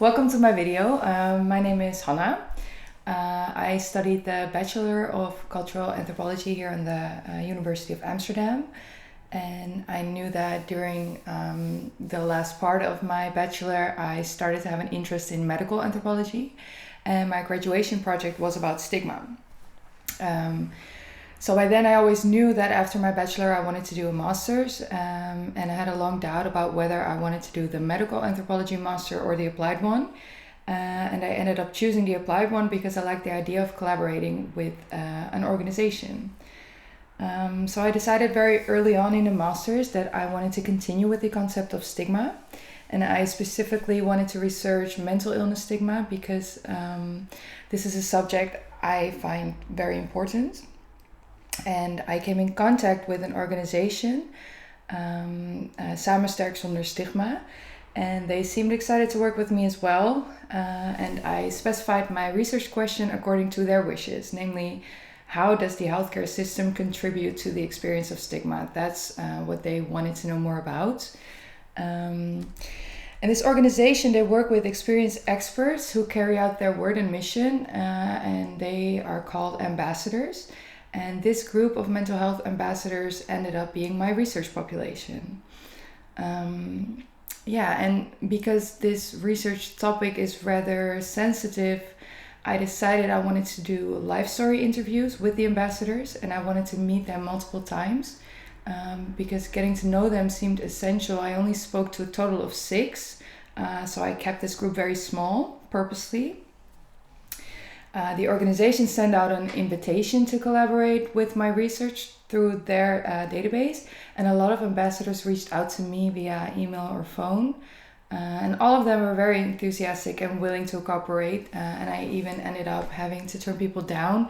Welcome to my video. My name is Hanna. I studied the Bachelor of Cultural Anthropology here in the University of Amsterdam. And I knew that during the last part of my bachelor, I started to have an interest in medical anthropology. And my graduation project was about stigma. So by then I always knew that after my bachelor I wanted to do a master's, and I had a long doubt about whether I wanted to do the medical anthropology master or the applied one. And I ended up choosing the applied one because I liked the idea of collaborating with an organization. So I decided very early on in the master's that I wanted to continue with the concept of stigma. And I specifically wanted to research mental illness stigma because this is a subject I find very important. And I came in contact with an organization, Samen Sterk Zonder Stigma. And they seemed excited to work with me as well. And I specified my research question according to their wishes, namely, how does the healthcare system contribute to the experience of stigma? That's what they wanted to know more about. And this organization, they work with experienced experts who carry out their word and mission, and they are called ambassadors. And this group of mental health ambassadors ended up being my research population. And because this research topic is rather sensitive, I decided I wanted to do life story interviews with the ambassadors, and I wanted to meet them multiple times because getting to know them seemed essential. I only spoke to a total of 6, so I kept this group very small purposely. The organization sent out an invitation to collaborate with my research through their database, and a lot of ambassadors reached out to me via email or phone, and all of them were very enthusiastic and willing to cooperate, and I even ended up having to turn people down.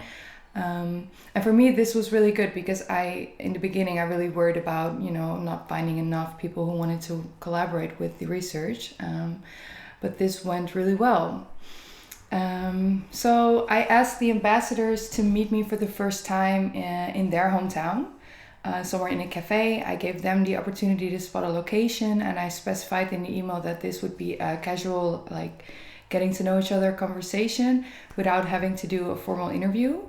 And for me, this was really good because in the beginning, I really worried about, not finding enough people who wanted to collaborate with the research, but this went really well. So I asked the ambassadors to meet me for the first time in their hometown. So we're in a cafe. I gave them the opportunity to spot a location, and I specified in the email that this would be a casual, getting to know each other conversation without having to do a formal interview.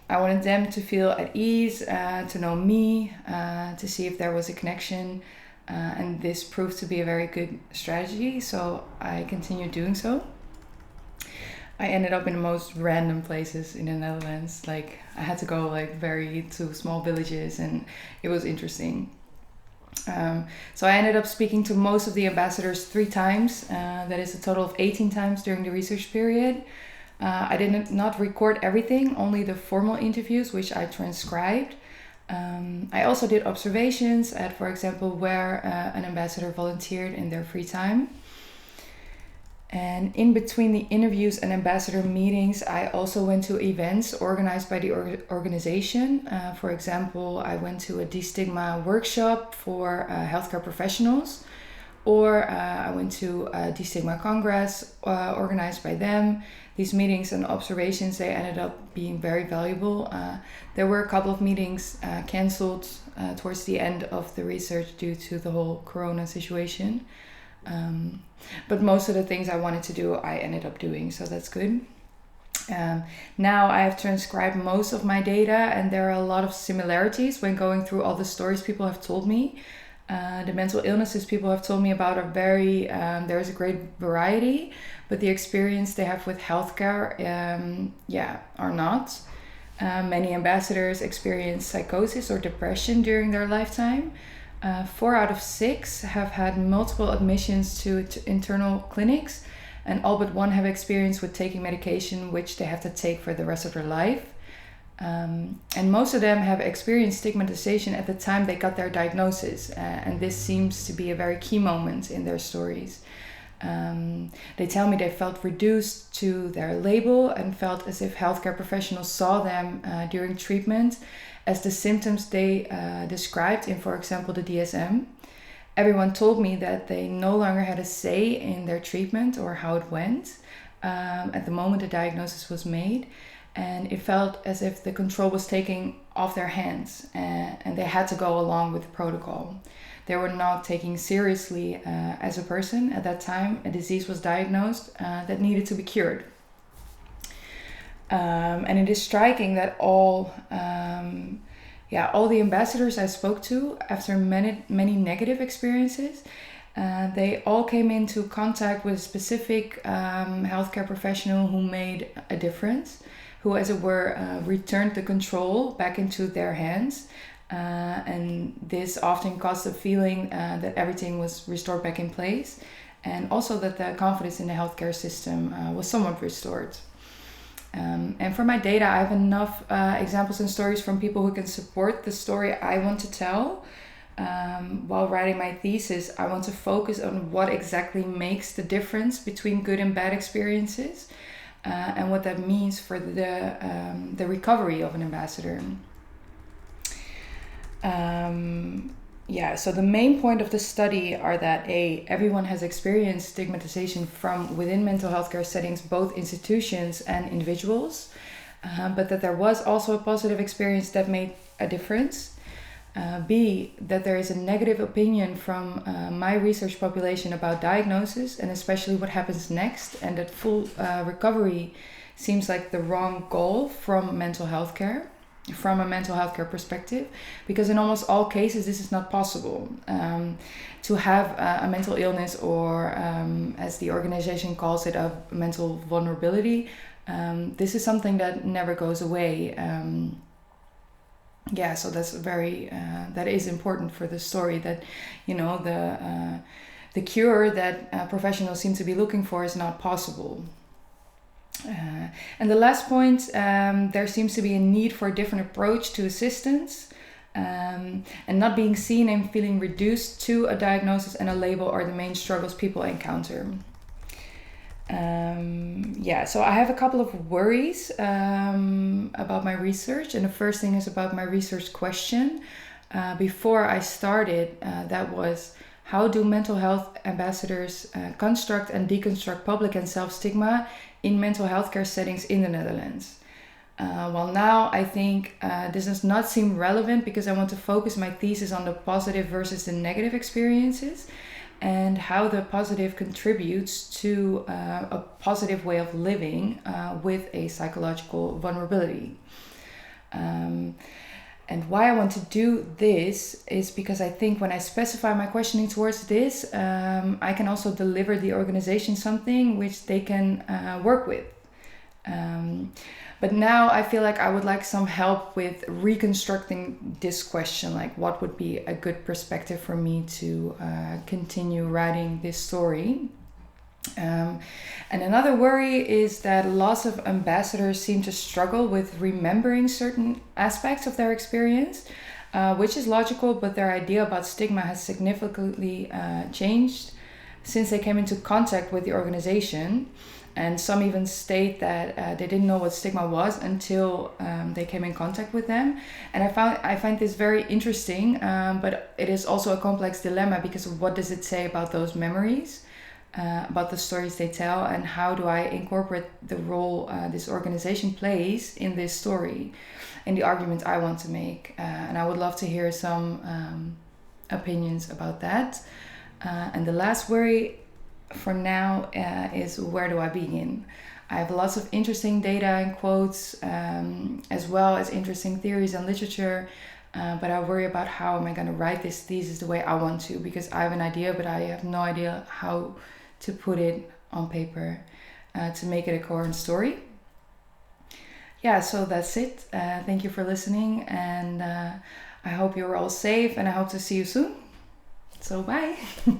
I wanted them to feel at ease, to know me, to see if there was a connection. And this proved to be a very good strategy, so I continued doing so. I ended up in the most random places in the Netherlands. I had to go to small villages, and it was interesting. So I ended up speaking to most of the ambassadors 3 times. That is a total of 18 times during the research period. I did not record everything, only the formal interviews, which I transcribed. I also did observations at, for example, where an ambassador volunteered in their free time. And in between the interviews and ambassador meetings, I also went to events organized by the organization. For example, I went to a destigma workshop for healthcare professionals, or I went to a destigma congress organized by them. These meetings and observations, they ended up being very valuable. There were a couple of meetings canceled towards the end of the research due to the whole corona situation. But most of the things I wanted to do, I ended up doing, so that's good. Now I have transcribed most of my data, and there are a lot of similarities when going through all the stories people have told me. The mental illnesses people have told me about are there's a great variety, but the experience they have with healthcare, are not. Many ambassadors experience psychosis or depression during their lifetime. 4 out of 6 have had multiple admissions to internal clinics, and all but 1 have experience with taking medication which they have to take for the rest of their life. And most of them have experienced stigmatization at the time they got their diagnosis, and this seems to be a very key moment in their stories. They tell me they felt reduced to their label and felt as if healthcare professionals saw them during treatment as the symptoms they described in, for example, the DSM. Everyone told me that they no longer had a say in their treatment or how it went at the moment the diagnosis was made. And it felt as if the control was taken off their hands, and they had to go along with the protocol. they were not taking seriously as a person at that time. A disease was diagnosed that needed to be cured. And it is striking that all the ambassadors I spoke to, after many negative experiences, they all came into contact with a specific healthcare professional who made a difference, who, as it were, returned the control back into their hands. And this often caused a feeling that everything was restored back in place, and also that the confidence in the healthcare system was somewhat restored. And for my data, I have enough examples and stories from people who can support the story I want to tell. While writing my thesis, I want to focus on what exactly makes the difference between good and bad experiences, and what that means for the recovery of an ambassador. So the main point of the study are that everyone has experienced stigmatization from within mental health care settings, both institutions and individuals, but that there was also a positive experience that made a difference. B, that there is a negative opinion from my research population about diagnosis and especially what happens next, and that full recovery seems like the wrong goal from mental health care. From a mental health care perspective, because in almost all cases this is not possible. To have a mental illness, or as the organization calls it, a mental vulnerability, this is something that never goes away. So that's that is important for the story, that the cure that professionals seem to be looking for is not possible. And the last point, there seems to be a need for a different approach to assistance, and not being seen and feeling reduced to a diagnosis and a label are the main struggles people encounter. So I have a couple of worries about my research, and the first thing is about my research question. Before I started, that was, how do mental health ambassadors construct and deconstruct public and self-stigma in mental health care settings in the Netherlands? Now I think this does not seem relevant, because I want to focus my thesis on the positive versus the negative experiences, and how the positive contributes to a positive way of living with a psychological vulnerability. And why I want to do this is because I think when I specify my questioning towards this, I can also deliver the organization something which they can work with. But now I feel like I would like some help with reconstructing this question, like what would be a good perspective for me to continue writing this story. And another worry is that lots of ambassadors seem to struggle with remembering certain aspects of their experience, which is logical, but their idea about stigma has significantly changed since they came into contact with the organization. And some even state that they didn't know what stigma was until they came in contact with them. And I find this very interesting, but it is also a complex dilemma, because what does it say about those memories? About the stories they tell, and how do I incorporate the role this organization plays in this story, in the argument I want to make. And I would love to hear some opinions about that. And the last worry for now is, where do I begin? I have lots of interesting data and quotes, as well as interesting theories and literature, but I worry about how am I going to write this thesis the way I want to, because I have an idea, but I have no idea how to put it on paper to make it a coherent story. So that's it. Thank you for listening, and I hope you're all safe, and I hope to see you soon. So bye.